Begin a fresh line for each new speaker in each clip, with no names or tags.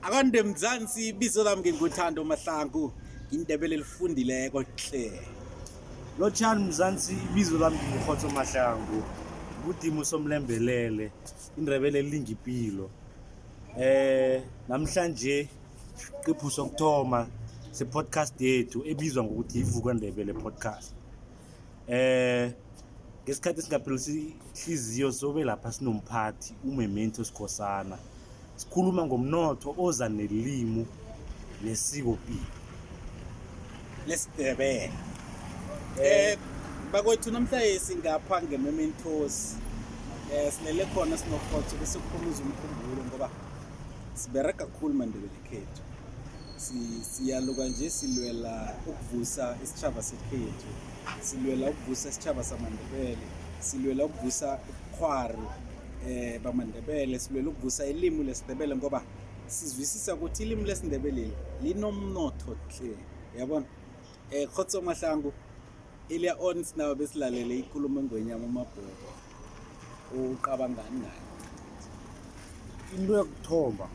Akande Mzansi ibizo lami nginguthando Mahlangu indebele elifundileko hle.
Lotshani Mzansi ibizo lami ngingukhoto Mahlangu kudimo somlembelele indebele elingipilo. Namhlanje iqephu sokthoma se podcast yethu ebizwa ngokuthi IsiNdebele podcast. Ngesikhathi singaphelisi ihliziyo sobe lapha sinomphathi uMemento Sikhosana. Sikhuluma ngomnotho oza nelimo nesikopilo
Lesindebele. Bakwethu namhlanje singapha ngemementos. Sinele khona sinokhotho bese kuphumuza umkhumbulo ngoba sibereka kakhulu mandebele khethu. Siyaluka nje silwela ukuvusa isitshaba sekhethu. Silwela ukuvusa isitshaba samandebele. Silwela ukuvusa ubukhwari bamandebele. Silwela ukuvusa ilimi lesindebele ngoba sizwisisa ukuthi ilimi lesindebele linomnotho hle. Yabona? Khotso Mahlangu ile ons nawe besilalele ikhuluma ngwenyama Mabhoko. Uqabangani ngayo?
Into yokuthomba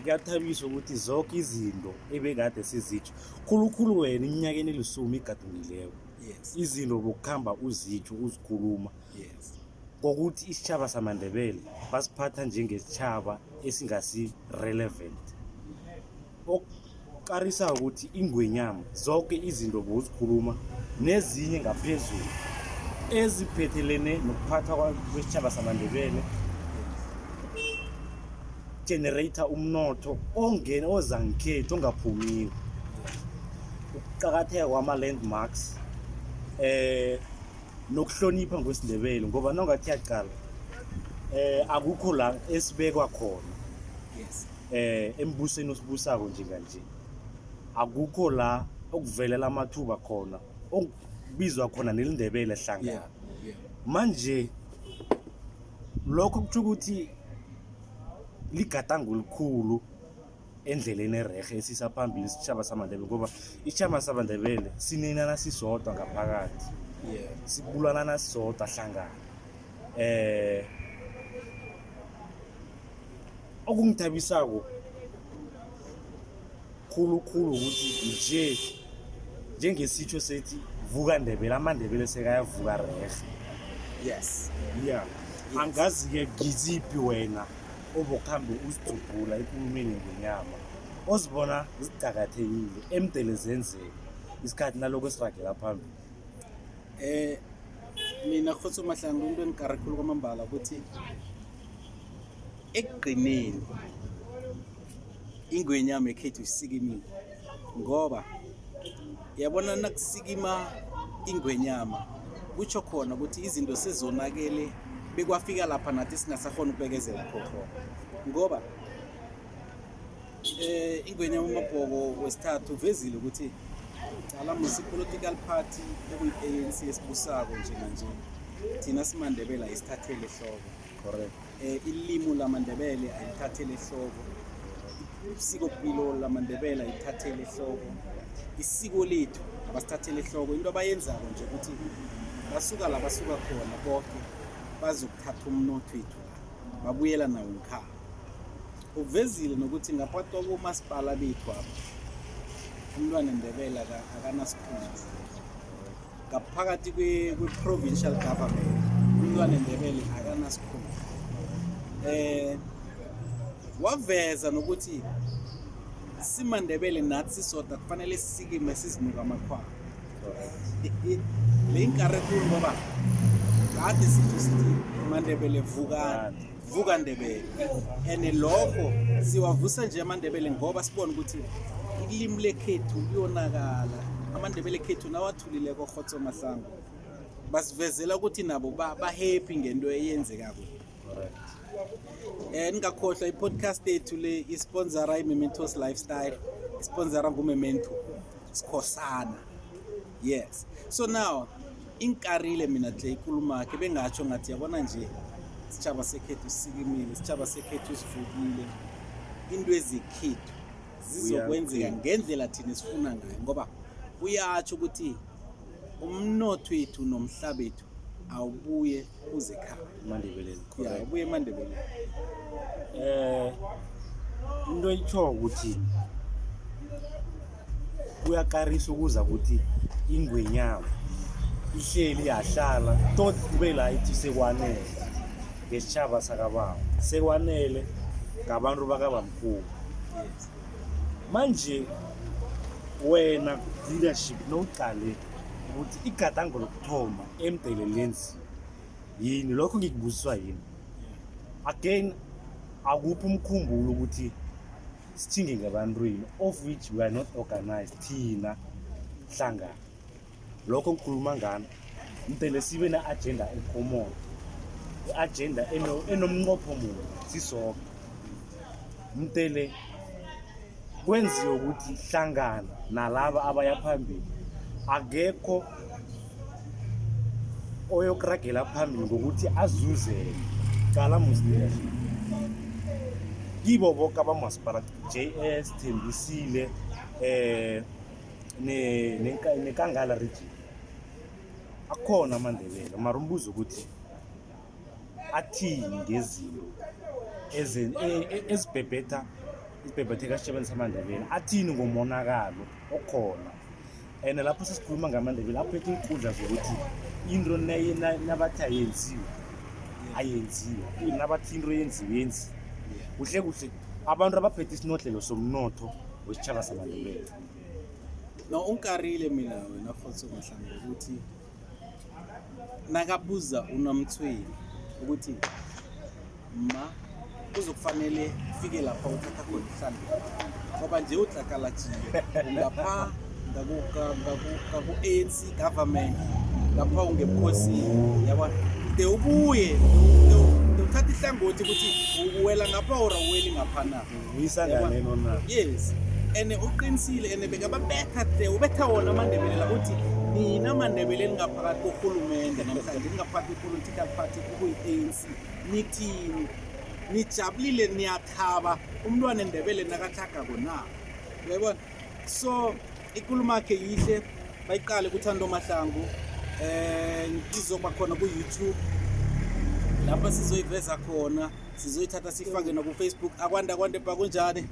ngiyathabisa ukuthi zonke izinto ebekade sizitsho khulukhulu wena iminyakeni elisumi igadungileko.
Yes.
Izinto bokukhamba uzitsho uzikhuluma.
Yes.
Ngokuthi isitshaba samandebele basiphatha njengesitshaba esingasi relevant. Okukarisa ukuthi ingwenyama zonke izinto bozikhuluma nezinye ngaphezulu eziphethelene nokuphathwa kwesitshaba samandebele generator umnotho ongena ozangikhethu ongaphumiko. Ukuqakatheka kwama-landmarks nokuhlonipha ngwesindebele ngoba nongathi yaqala akukho la esibekwa khona.
Yes.
Embusweni osibusako njenganje akukho la okuvelela amathuba khona okubizwa khona nelindebele hlangana. Manje lokho kuthi ukuthi ligadango elikhulu endleleni erehe esisa phambili isitshaba samandebele ngoba isitshaba samandebele sinenana sisodwa ngaphakathi.
Yeah.
Sibulalana sisodwa hlangana. Okungithabisako khulukhulu ukuthi njengesitsho sethi vuka ndebele amandebele sekayavuka rehe.
Yes.
Yeah. Angazi-ke ngiziphi wena obokhambe uzijubhula ekulumeni ngenyama ozibona zicakathekile emdele zenzeke isikhathi naloko esiragela phambili.
Mina Khotso Mahlangu into engikarakhulu kwamambala ukuthi ekugcineni ingwenyama ekhethu isikimile ngoba yabona nakusikima ingwenyama kutsho khona ukuthi izinto sezonakele bekwafika lapha nathi singasakhona ukubekezela khona ngoba ingwenyama uMabhoko wesithathu uvezile ukuthi cala musi political party okuyi-ANC esibusako njenganje thina simandebele ayisithathele ehloko.
Correct.
Ilimi lamandebele ayithathele ehloko. Isikopilo lamandebele ayithathele ehloko. Isiko lethu abasithathele ehloko. Into abayenzako nje ukuthi basuka la basuka khona bonke bazokuthatha umnotho wethu babuyela nawo ngikhaya. Uvezile nokuthi ngaphathi komasipala bethu apha umntwana ndebele akanasikhundla. Ngaphakathi kwe-provincial government umntwana ndebele akanasikhundla. Waveza nokuthi simandebele nathi sisodwa kufanele sisikime sizinuka amakhwapha. Le inkarekhulu ngoba kade sithi mandebele vuka ndebele ene lokho siwavusa nje amandebele ngoba sibona ukuthi ilimi lekhethu liyonakala. Amandebele khethu nawathulileko Khotso Mahlangu basivezela ukuthi nabo ba-happy ngento eyenzekako. Ningakhohlwa i-podcast yethu le isponsora iMementos Lifestyle, isponsora nguMemento Sikhosana. Yes. So now inkarile mina hle ikhuluma ke bengatsho ngathi yabona nje isitshaba sekhethu sikimile, isitshaba sekhethu sivukile. Into ezikhethu zizokwenzeka ngendlela thina sifuna ngayo ngoba uyatsho ukuthi umnotho wethu nomhlaba wethu awubuye uzekhaya
Mandebele.
Yeah, ubuye eMandebele.
into itsho ukuthi kuyakarisa ukuza ukuthi ingwenyama ihleli yahlala tot kube la ithi sekwanele ngesitjhaba sakababa sekwanele ngabantu bakabamkhulu. Manje wena leadership nowuqale ukuthi igadango lokuthoma eMdebele lenziwe yini, lokho ngikubuziswa yini. Again akuphi umkhumbulo ukuthi sithinge ngabantwini of which we are not organized thina hlangana. Lokho ngikhuluma ngani, mdele sibe ne-agenda ecommon, i-agenda enomnqopho munye sisoke. Mdele kwenziwe ukuthi hlangana nalaba abaya phambili akekho oyokuragela phambili ngokuthi azuzele. Qala musliya kibo boke abamasipala JS Thembisile nekangala region akhona AmaNdebele, mara umbuzo ukuthi athini ngezinto ezibhebhetheka esitjhabeni samaNdebele, athini ngomonakalo okhona. And lapho sesikhuluma ngamaNdebele aphethe iinkundla zokuthi into nabathi ayenziwe ayenziwe, nabathi into yenziwe kuhle kuhle abantu abaphethe isinodlelo somnotho wesitjhaba samaNdebele.
No, unkarile mina wena futhi umhlanga ukuthi nakabuza uNamthweni ukuthi kuzokufanele ufike lapha uthatha khona ihlandla ngoba nje udlakalathile ngapha ngaku-ANC government lapha ungebukhosini yabona de ubuye uthatha ihlangothi ukuthi uwela ngapha or uweli ngapha na
uyisangane nona.
Yes, and uqinisile and bekababetha de ubetha wona AmaNdebele la uthi nina AmaNdebele lingaphakathi kohulumende namhlanje lingaphakathi political party kuyi-ANC nithini nijabulile niyathaba umntwana eNdebele nakathaga kona uyayibona. So ikulumo yakhe yihle bayiqale kuThando Mahlangu izoba khona ku-YouTube lapha sizoyiveza khona, sizoyithatha sifake na ku-Facebook akwande bakunjani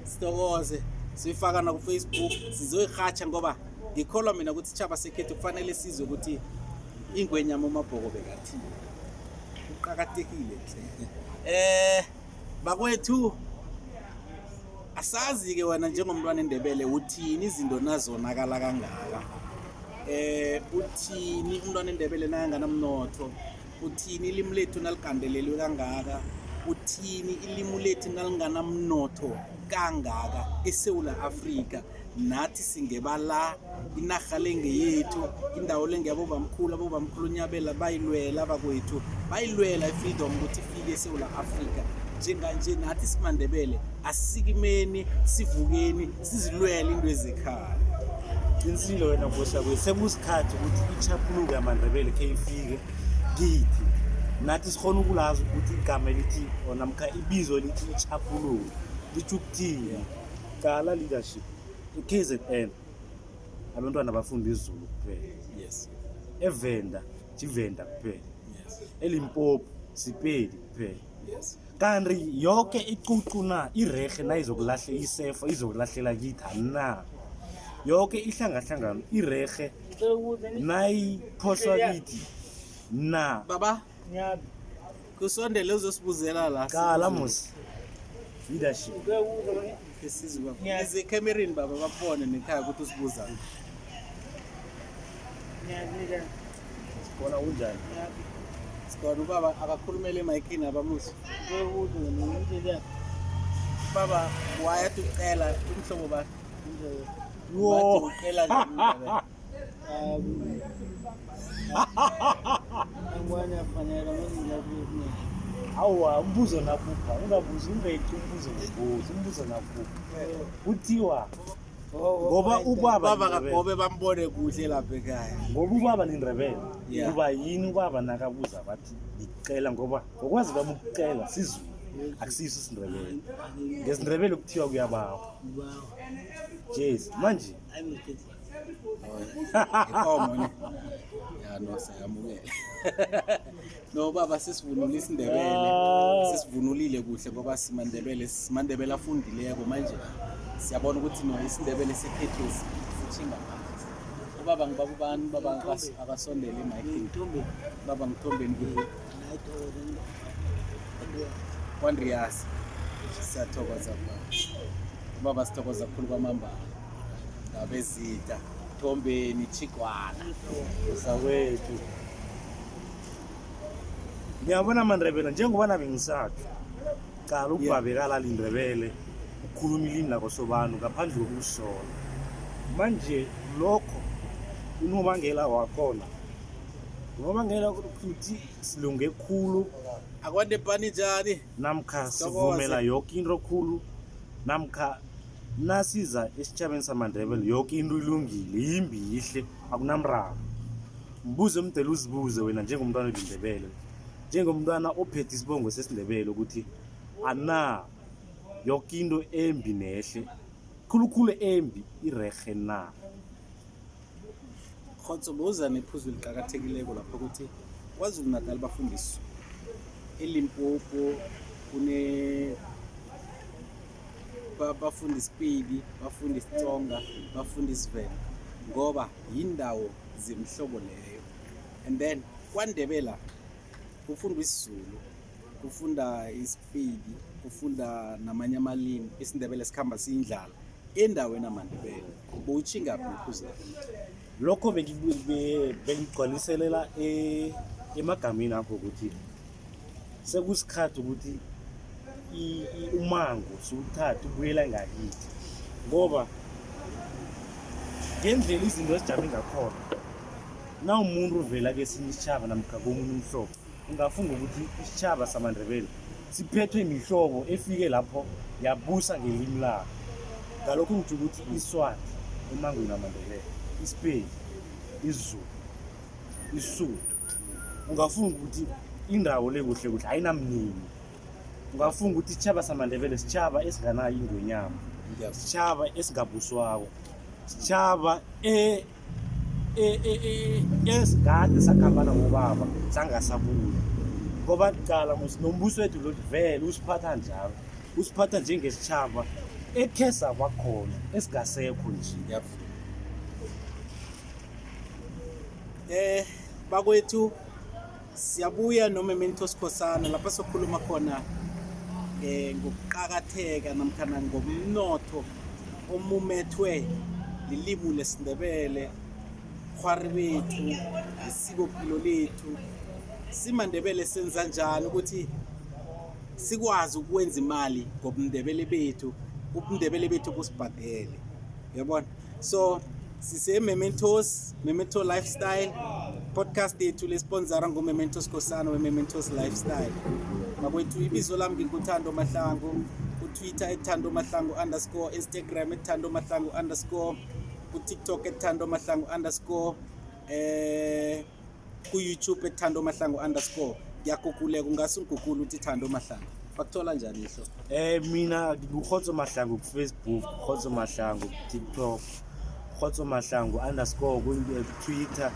sitokoze sifaka na ku-Facebook sizoyirhatsha ngoba ngikholwa mina ukuthi isitjhaba sekhethu kufanele sizwe ukuthi ingwenyama uMabhoko bekathini uqakathekile hle. Bakwethu asazi-ke wena njengomntwana eNdebele uthini izinto nazonakala kangaka, uthini umntwana eNdebele nakanganamnotho, uthini ilimi lethu naligandelelwe kangaka, uthini ilimi lethu nalinganamnotho kangaka eSewula Afrika. Nathi singebala inarha lengeyethu, indawo lengeyabobamkhulu uNyabela bayilwela bakwethu, bayilwela i-freedom ukuthi ifike eSewula Afrika. Njenganje nathi simaNdebele asikimeni sivukeni sizilwele into ezekhaya.
Qinisile wena Nkosi, sekusikhathi ukuthi ichapuluko yamaNdebele khe ifike kithi, nathi sikhona ukulazi ukuthi igama elithi namkha ibizo lithi ichapuluko litho ukuthini. Qala leadership i-KZN abantwana bafunda isiZulu kuphela.
Yes.
eVenda Tshivenda kuphela.
Yes.
eLimpopo Sepedi kuphela.
Yes.
Kanti yonke icucu na irehe nayizokulahla isefo izokulahlela kithi na, yonke ihlangahlangano irehe nayiphoswa kithi na.
Baba kusondele uzosibuzela la.
Qala musi leadership
Sizwe baba ize camerini baba babone nekhaya ukuthi usibuza
khona unjani.
Sikona ubaba akakhulumele emayikhini abamusi baba wayathi ucela umhlobo bakhe wathi ucela nje angwana fanele manje
Awa umbuzo naphupha, ungabuzi ungeqi umbuzo naphupha. Kuthiwa ngoba ubaba
kagobe bambone kuhle lapha ekhaya
ngoba ubaba liNdebele, kuba yini ubaba nakabuza bathi ngicela, ngoba ngokwazi kwami ukucela sizwe akusiso isiNdebele. NgesiNdebele kuthiwa kuyabawa. Yes, manje
ikomo ne ya no sayamukela no baba sesivunula IsiNdebele sesivunulile kuhle ngoba simandebele afundileko manje siyabona ukuthi no IsiNdebele sekhethu sichinga phansi ubaba ngibaba ubani baba akasondele emic baba ngithombeni kuwe Kwandriyasi siyathokoza baba sithokoza kakhulu kwamambala ngabezitha Thombeni Chigwana
usawethu ngiyabona AmaNdebele njengoba nabe ngisathi qala ukubabekala liNdebele ukukhuluma ilimi lakho sobanu ngaphandle kokusola manje lokho unobangela wakhona unobangela ukuthi silunge khulu
akwande pani njani
namkha sivumela yonke into khulu namkha nasiza esitjhabeni samaNdebele yonke into ilungile yimbi yihle akunamraro mbuze umdele uzibuze wena njengomntwana weliNdebele njengomntwana ophethe isibongo sesiNdebele ukuthi ana yonke into embi nehle khulukhulu embi irehe na
khotso boza nephuzu liqhakathekileko lapho ukuthi kwaZulu Natal bafundiswa eLimpopo bafunda iSpedi bafunda isiTsonga bafunda isiVenda ngoba yindawo zemihlobo leyo and then kwaNdebele kufundwa isiZulu kufunda iSpedi kufunda namanye amalimi IsiNdebele sikhamba siyindlala endaweni AmaNdebele bowuchinga phuzu
lokho bengigcwaliselela emagameni akho ukuthi sekusikhathi ukuthi umango siwuthathe ubuyela ngakithi ngoba ngendlela izinto ezijame ngakhona na umuntu uvela kesinye isitjhaba namkha komunye umhlobo ungafunga ukuthi isitjhaba samaNdebele siphethwe imihlobo efike lapho yabusa ngelimi lakho ngalokho ngitsho ukuthi iSwati emangweni AmaNdebele iSpedi isiZulu isiSuthu ungafunga ukuthi indawo le kuhle kuhle ayinamnini ungafunga ukuthi isitjhaba samaNdebele sitjhaba esinganayo ingwenyama sitjhaba esingabuswako sitjhaba esigade sakhambana ngobaba sangasabuya ngoba qala nombuso wethu lo vele usiphatha njalo usiphatha njengesitjhaba ekhe sabakhona esingasekho nje
bakwethu siyabuya noMemento Sikhosana lapha sokhuluma khona ngokuqhakatheka namkhana ngomnotho omumethwe lilimi lesiNdebele khwari bethu isikophilo lethu simaNdebele senza njani ukuthi sikwazi ukwenza imali ngobundebele bethu ubundebele bethu kusibhadele yabona so sise Memento Lifestyle podcast yethu lesponsora ngoMemento Sikhosana weMemento Lifestyle bakwethu ibizo lami ngikuthando Mahlangu kuTwitter @thando mahlangu _ Instagram @thando mahlangu _ kuTikTok @thando mahlangu _ kuYouTube @thando mahlangu _ ngiyagugulela ungasungugula uthi Thando Mahlangu bakuthola njani ihlo
mina ngikhozo Mahlangu kuFacebook khozo Mahlangu kuTikTok khozo Mahlangu _ ku-Twitter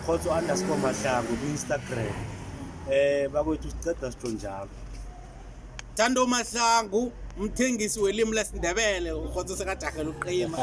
khozo _ Mahlangu ku-Instagram bakwethu siceda sitho njalo
Thando Mahlangu umthengisi welimi lesiNdebele ukhozo sekajahela uqima